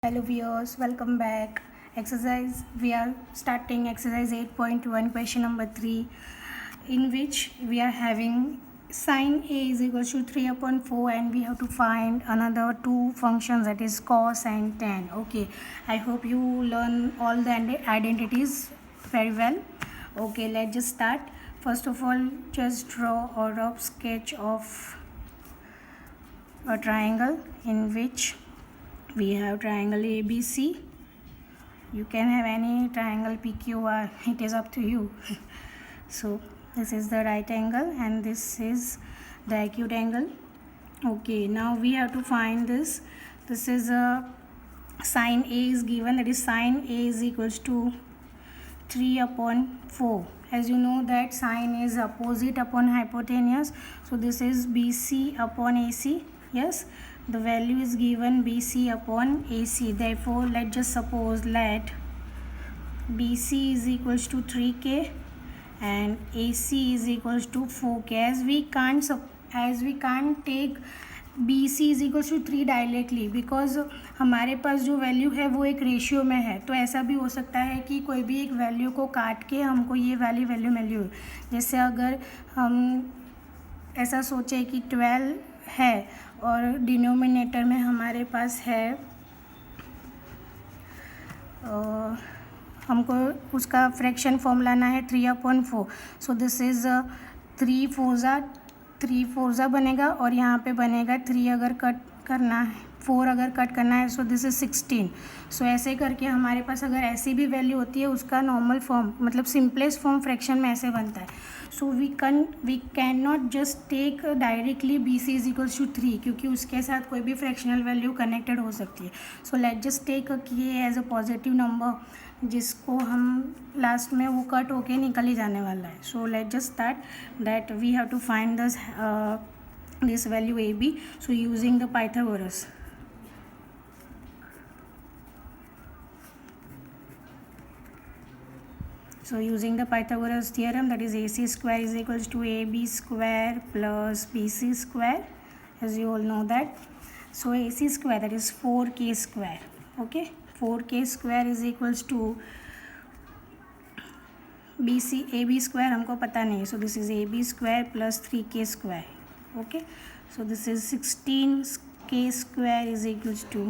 Hello viewers, welcome back. Exercise, we are starting exercise 8.1 question number 3, in which we are having sine A is equals to 3 upon 4 and we have to find another two functions, that is cos and tan. Okay, I hope you learn all the identities very well. Okay, let's just start. First of all, just draw a rough sketch of a triangle in which we have triangle ABC. You can have any triangle PQR, it is up to you. So this is the right angle and this is the acute angle. Okay, now we have to find this. This is a sine A is given, that is sine A is equals to 3 upon 4. As you know that sine is opposite upon hypotenuse, so this is BC upon AC. Yes, the value is given BC upon AC. Therefore, let's just suppose let BC is equals to 3K and AC is equals to 4K. As we can't take BC is equals to 3 directly, because हमारे पास जो value है वो एक ratio में है. तो ऐसा भी हो सकता है कि कोई भी एक वैल्यू को काट के हमको ये वाली वैल्यू मिली हो. जैसे अगर हम ऐसा सोचें कि 12 है और डिनोमिनेटर में हमारे पास है हमको उसका फ्रैक्शन फॉर्म लाना है 3/4. सो दिस इज़ 3 4 बनेगा और यहाँ पे बनेगा 3 अगर कट करना है, 4 अगर कट करना है, सो दिस इज़ 16. सो ऐसे करके हमारे पास अगर ऐसी भी वैल्यू होती है उसका नॉर्मल फॉर्म मतलब सिंपलेस्ट फॉर्म फ्रैक्शन में ऐसे बनता है. So we can not just take directly B C is equals to 3, क्योंकि उसके साथ कोई भी फ्रैक्शनल वैल्यू कनेक्टेड हो सकती है. सो लेट जस्ट टेक ये एज अ पॉजिटिव नंबर जिसको हम लास्ट में वो कट होके निकल ही जाने वाला है. So let just start that we have to find this value A B. So using the Pythagoras, so using the Pythagoras theorem, that is AC square is equals to AB square plus BC square, as you all know that. So AC square, that is 4K square. Okay, 4K square is equals to BC AB square हमको पता नहीं, so this is AB square plus 3K square. Okay, so this is 16K square is equals to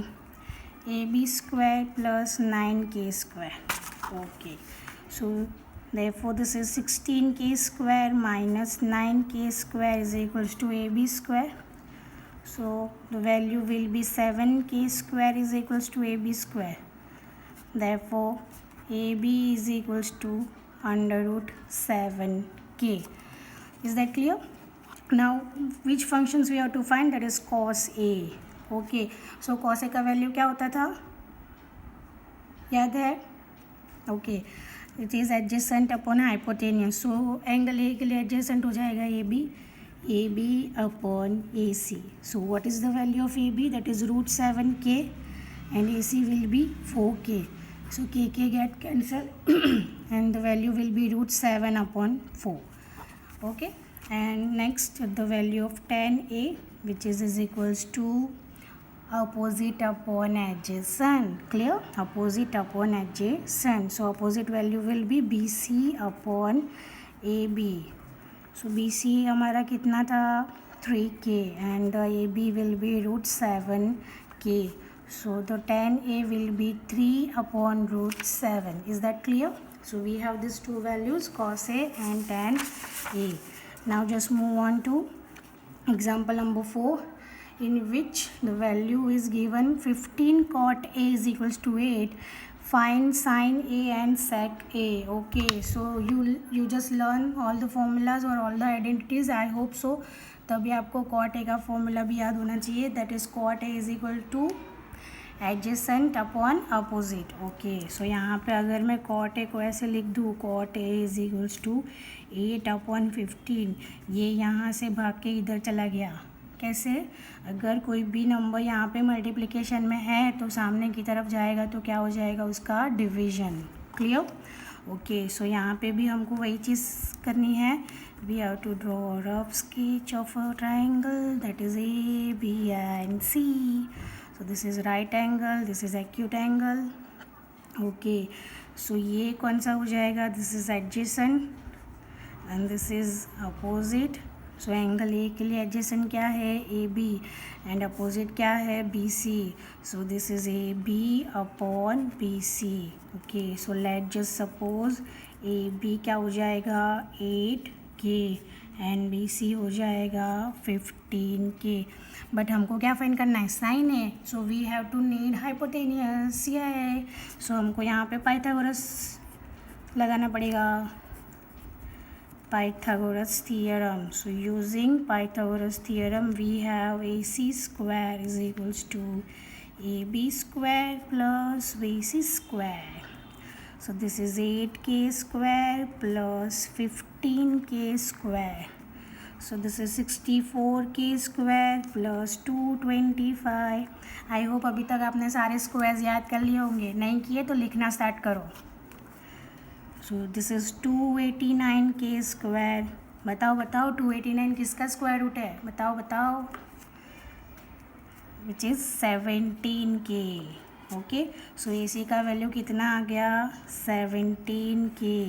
AB square plus 9K square. Okay, so therefore this is 16K square minus 9K square is equals to AB square. So the value will be 7K square is equals to AB square. Therefore AB is equals to under root 7K. Is that clear? Now which functions we have to find, that is cos A. Okay, so cos A का value क्या होता था, याद है? Okay, it is adjacent upon hypotenuse. So angle A के लिए adjacent हो जाएगा A B upon A C. So what is the value of A B, that is root 7K and A C will be 4K. So K get cancel and the value will be root 7/4. Okay, and next the value of tan A which is equals to opposite upon adjacent. Clear? Opposite upon adjacent. So opposite value will be BC upon AB. So BC हमारा कितना था 3K and the AB will be root 7K. So the tan A will be 3 upon root 7. Is that clear? So we have these two values, cos A and tan A. Now just move on to example number 4, in which the value is given 15 cot A is equals to 8. Find sin A and sec A. Okay, so you just learn all the formulas or all the identities. I hope so. तभी आपको cot A का formula भी याद होना चाहिए, that is cot A is equal to adjacent upon opposite. Okay, so यहाँ पे अगर मैं cot A को ऐसे लिख दूँ, cot A is equals to 8/15, ये यहाँ से भाग के इधर चला गया. कैसे? अगर कोई भी नंबर यहाँ पे मल्टीप्लिकेशन में है तो सामने की तरफ जाएगा तो क्या हो जाएगा, उसका डिवीजन. क्लियर? ओके, सो यहाँ पे भी हमको वही चीज़ करनी है. We have to draw rough sketch of a triangle, that is A B and C. So this is right angle, this is acute angle. Okay, so ये कौन सा हो जाएगा? This is adjacent and this is opposite. So angle A के लिए adjacent क्या है? AB and opposite क्या है? BC. So this is AB upon BC. Okay, so let's just suppose AB क्या हो जाएगा? 8K and BC हो जाएगा 15K. बट हमको क्या फाइंड करना है? साइन है. So we have to need hypotenuse. ये सो हमको यहाँ पे पाइथागोरस लगाना पड़ेगा. Pythagoras theorem. So using Pythagoras theorem we have AC square is equals to AB square plus BC square. So this is 8K square plus 15K square. So this is 64K square plus 225. I hope अभी तक आपने सारे squares याद कर लिए होंगे. नहीं किए तो लिखना स्टार्ट करो. सो दिस इज़ 289K स्क्वायर. बताओ 289 किसका स्क्वायर रूट है? बताओ. Which is 17K. Okay, so AC का वैल्यू कितना आ गया? 17K.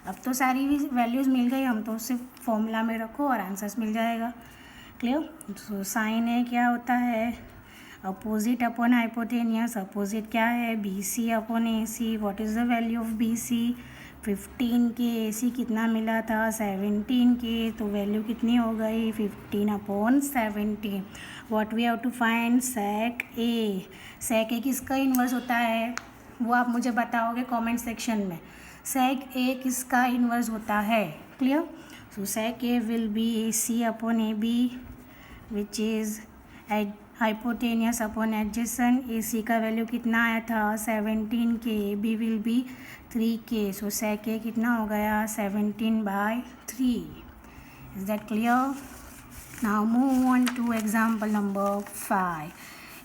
अब तो सारी वैल्यूज़ मिल गई. हम तो सिर्फ फॉर्मूला में रखो और आंसर्स मिल जाएगा. क्लियर? सो साइन है क्या होता है? Opposite upon hypotenuse. अपोजिट क्या है? BC upon AC. What is the value of BC? 15K. AC कितना मिला था? 17K. तो वैल्यू कितनी हो गई? 15 upon 17. What we have to find? Sec A. Sec A किसका इन्वर्स होता है? वो आप मुझे बताओगे कमेंट सेक्शन में. सेक A किसका इन्वर्स होता है? Clear? So sec A will be AC upon AB which is hypotenuse upon adjacent. AC का वैल्यू कितना आया था? 17K. AB will be 3K. So sec A कितना हो गया? 17/3. Is that clear? Now move on to example number 5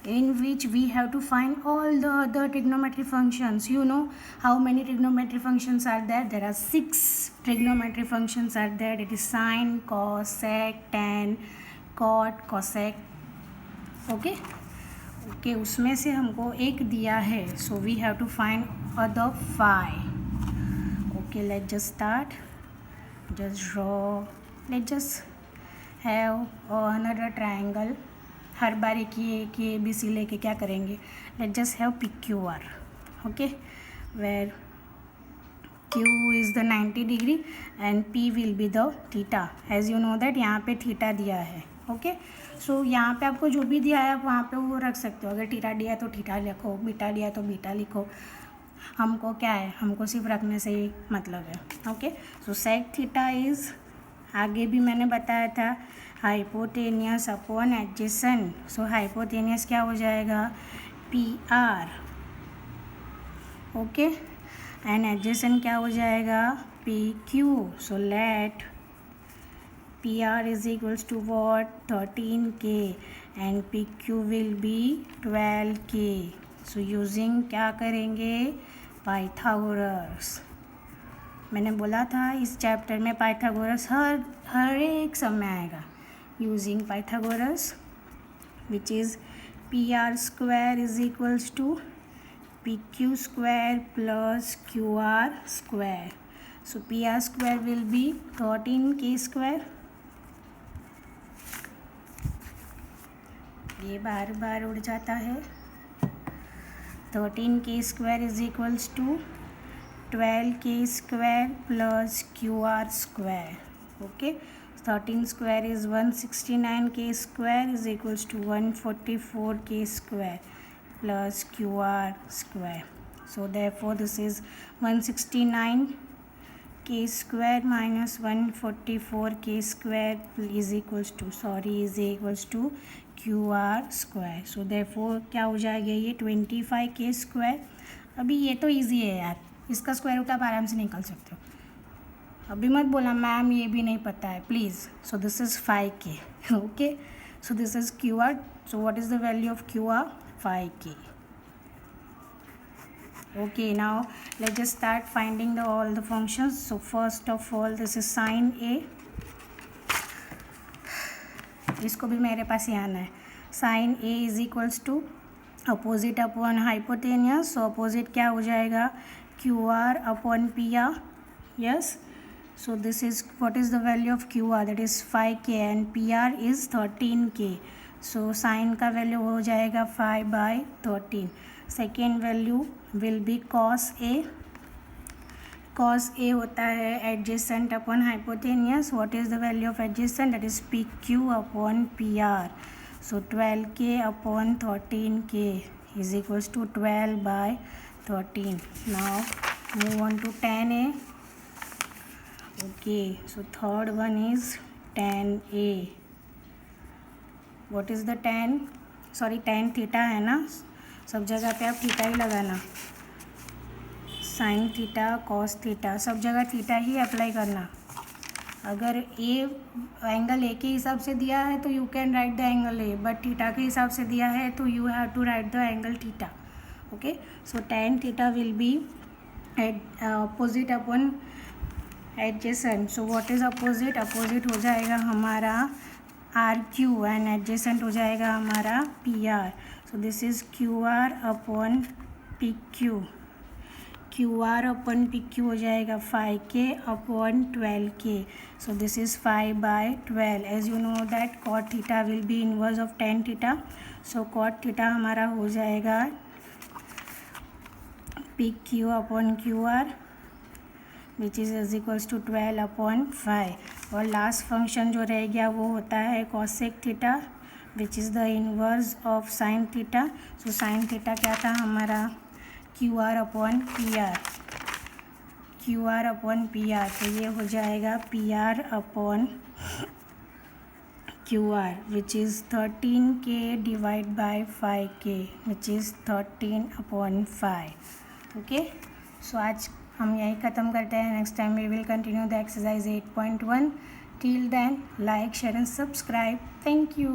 in which we have to find all the other trigonometry functions. You know how many trigonometry functions are there? There are 6 trigonometry functions are there. It is sine, cos, sec, tan, cot, cosec. Okay, उसमें से हमको एक दिया है. So we have to find other 5. Okay, let just start. Just draw. Let just have another triangle. हर बार एक ही ABC लेके क्या करेंगे? Let just have PQR. Okay, where Q is the 90 degree and P will be the theta. As you know that यहाँ पे theta दिया है. ओके, सो यहाँ पे आपको जो भी दिया है आप वहाँ पे वो रख सकते हो. अगर थीटा दिया तो थीटा लिखो, बीटा दिया तो बीटा लिखो. हमको क्या है? हमको सिर्फ रखने से ही मतलब है. Okay, so sec theta is, आगे भी मैंने बताया था, hypotenuse upon adjacent. So hypotenuse क्या हो जाएगा? PR. ओके, एंड एडजेसेंट क्या हो जाएगा? PQ. So let PR is equals to what? 13K and PQ will be 12K. So using क्या करेंगे? पाइथागोरस. मैंने बोला था इस चैप्टर में पाइथागोरस हर एक समय आएगा. Using Pythagoras which is PR square is equals to PQ square plus QR square. So PR square will be 13K square. ये बार बार उड़ जाता है. 13K square is equals to 12K square plus QR square. Okay, 13 square is 169K square is equals to 144K square plus QR square. So therefore this is 169K square minus 144K square is equals to QR square. So therefore क्या हो जाएगा? ये 25K square. अभी ये तो easy है यार, इसका स्क्वायर रूट आप आराम से निकाल सकते हो. अभी मत बोला मैम ये भी नहीं पता है, please. So this is 5K. Okay, so this is QR. So what is the value of QR? 5K. Okay, now let's just start finding all the functions. So first of all, this is sine A. इसको भी मेरे पास ही आना है. Sine A is equals to opposite upon hypotenuse, so opposite क्या हो जाएगा, Q R upon P R. Yes, so this is what is the value of QR, that is 5K and PR is 13K. so sin का value हो जाएगा 5/13. Second value will B cos A. cos A होता है adjacent upon hypotenuse. What is the value of adjacent, that is PQ upon PR. so 12K upon 13K is equals to 12/13. now move on to tan A. okay, so third one is tan A. what is the tan, sorry tan theta है ना, सब जगह पे आप theta ही लगाना. Sine theta, cos theta, सब जगह theta ही apply करना. अगर ए एंगल ए के हिसाब से दिया है तो you can write the angle A, but theta के हिसाब से दिया है तो you have to write the angle theta. Okay, so tan theta will be opposite upon adjacent. So what is opposite, opposite हो जाएगा हमारा RQ एंड एडजेसेंट हो जाएगा हमारा PR. So this is QR upon PQ. QR upon PQ हो जाएगा 5K upon 12K. So this is 5/12. As you know that cot theta will be inverse of tan theta. So cot theta हमारा हो जाएगा PQ upon QR which is equals to 12/5. और last function जो रह गया वो होता है cosec theta which is the inverse of sin theta. So sin theta क्या था हमारा, QR upon PR. QR upon PR, तो ये हो जाएगा PR upon QR which is 13K divide by 5K which is 13/5. Okay, so आज हम यही ख़त्म करते हैं. Next time we will continue the exercise 8.1. Till then like, share and subscribe. Thank you.